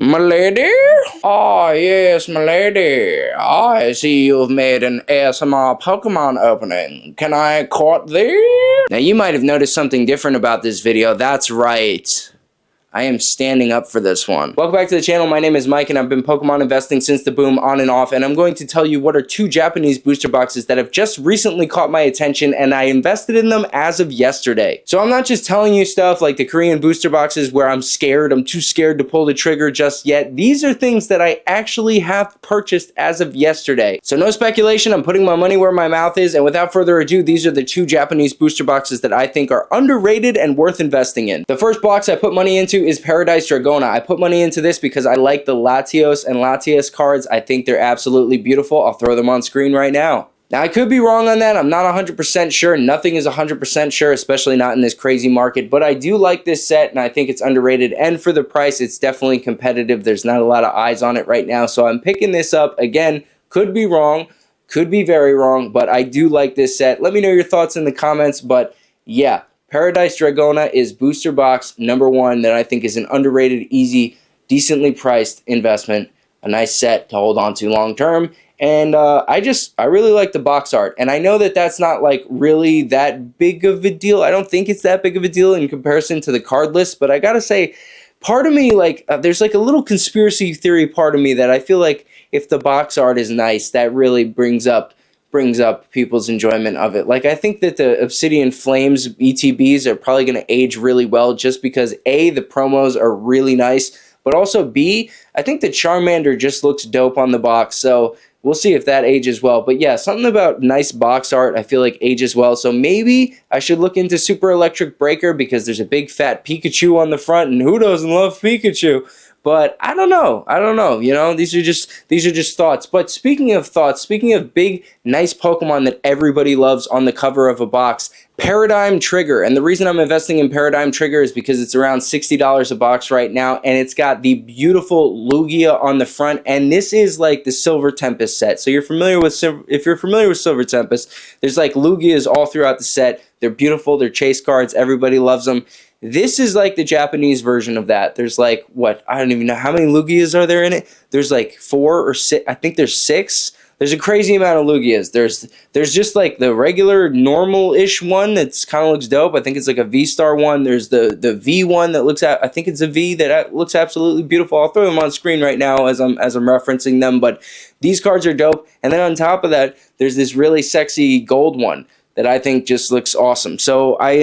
Milady? Ah, yes, milady. I see you've made an ASMR Pokemon opening. Can I court thee? Now, you might have noticed something different about this video. That's right. I am standing up for this one. Welcome back to the channel. My name is Mike, and I've been Pokemon investing since the boom on and off, and I'm going to tell you what are two Japanese booster boxes that have just recently caught my attention, and I invested in them as of yesterday. So I'm not just telling you stuff like the Korean booster boxes where I'm too scared to pull the trigger just yet. These are things that I actually have purchased as of yesterday. So no speculation, I'm putting my money where my mouth is, and without further ado, these are the two Japanese booster boxes that I think are underrated and worth investing in. The first box I put money into is Paradise Dragona. I put money into this because I like the Latios and Latias cards. I think they're absolutely beautiful. I'll throw them on screen right now. Now, I could be wrong on that. I'm not 100% sure. Nothing is 100% sure, especially not in this crazy market. But I do like this set, and I think it's underrated. And for the price, it's definitely competitive. There's not a lot of eyes on it right now. So I'm picking this up. Again, could be wrong. Could be very wrong. But I do like this set. Let me know your thoughts in the comments. But yeah. Paradise Dragona is booster box number one that I think is an underrated, easy, decently priced investment. A nice set to hold on to long term. And I really like the box art. And I know that that's not like really that big of a deal. I don't think it's that big of a deal in comparison to the card list. But I gotta say, part of me, like, there's like a little conspiracy theory part of me that I feel like if the box art is nice, that really brings up people's enjoyment of it. Like, I think that the Obsidian Flames ETBs are probably going to age really well just because A, the promos are really nice, but also B, I think the Charmander just looks dope on the box, so we'll see if that ages well. But yeah, something about nice box art I feel like ages well, so maybe I should look into Super Electric Breaker because there's a big fat Pikachu on the front, and who doesn't love Pikachu? But I don't know, you know, these are just thoughts. But speaking of thoughts, speaking of big, nice Pokemon that everybody loves on the cover of a box, Paradigm Trigger. And the reason I'm investing in Paradigm Trigger is because it's around $60 a box right now, and it's got the beautiful Lugia on the front, and this is like the Silver Tempest set. So if you're familiar with Silver Tempest, there's like Lugias all throughout the set. They're beautiful, they're chase cards, everybody loves them. This is like the Japanese version of that. There's like, what, I don't even know how many Lugias are there in it. There's like 4 or 6, I think there's 6. There's a crazy amount of Lugias. There's just like the regular normal-ish one that's kind of looks dope. I think it's like a V-Star one. There's the V one that looks at, I think it's a V that looks absolutely beautiful. I'll throw them on screen right now as I'm referencing them, but these cards are dope. And then on top of that, there's this really sexy gold one that I think just looks awesome. So I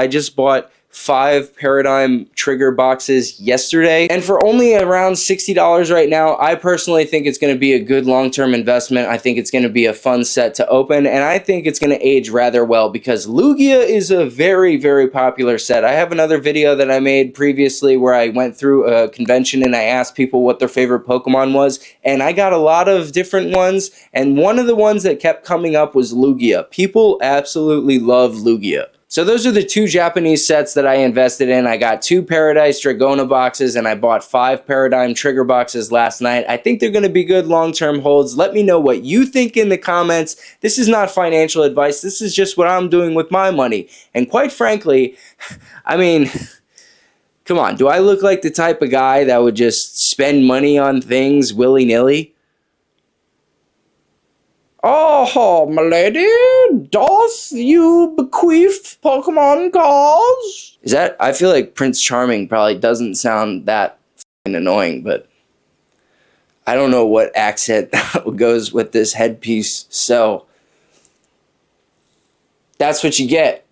just bought 5 Paradigm Trigger boxes yesterday, and for only around $60 right now, I personally think it's going to be a good long-term investment. I think it's going to be a fun set to open, and I think it's going to age rather well because Lugia is a very, very popular set. I have another video that I made previously where I went through a convention and I asked people what their favorite Pokemon was, and I got a lot of different ones, and one of the ones that kept coming up was Lugia. People absolutely love Lugia. So those are the two Japanese sets that I invested in. I got 2 Paradise Dragona boxes, and I bought 5 Paradigm Trigger boxes last night. I think they're going to be good long-term holds. Let me know what you think in the comments. This is not financial advice. This is just what I'm doing with my money. And quite frankly, I mean, come on. Do I look like the type of guy that would just spend money on things willy-nilly? Oh, my lady, doth you bequeath Pokemon cards? Is that, I feel like Prince Charming probably doesn't sound that f***ing annoying, but I don't know what accent goes with this headpiece, so that's what you get.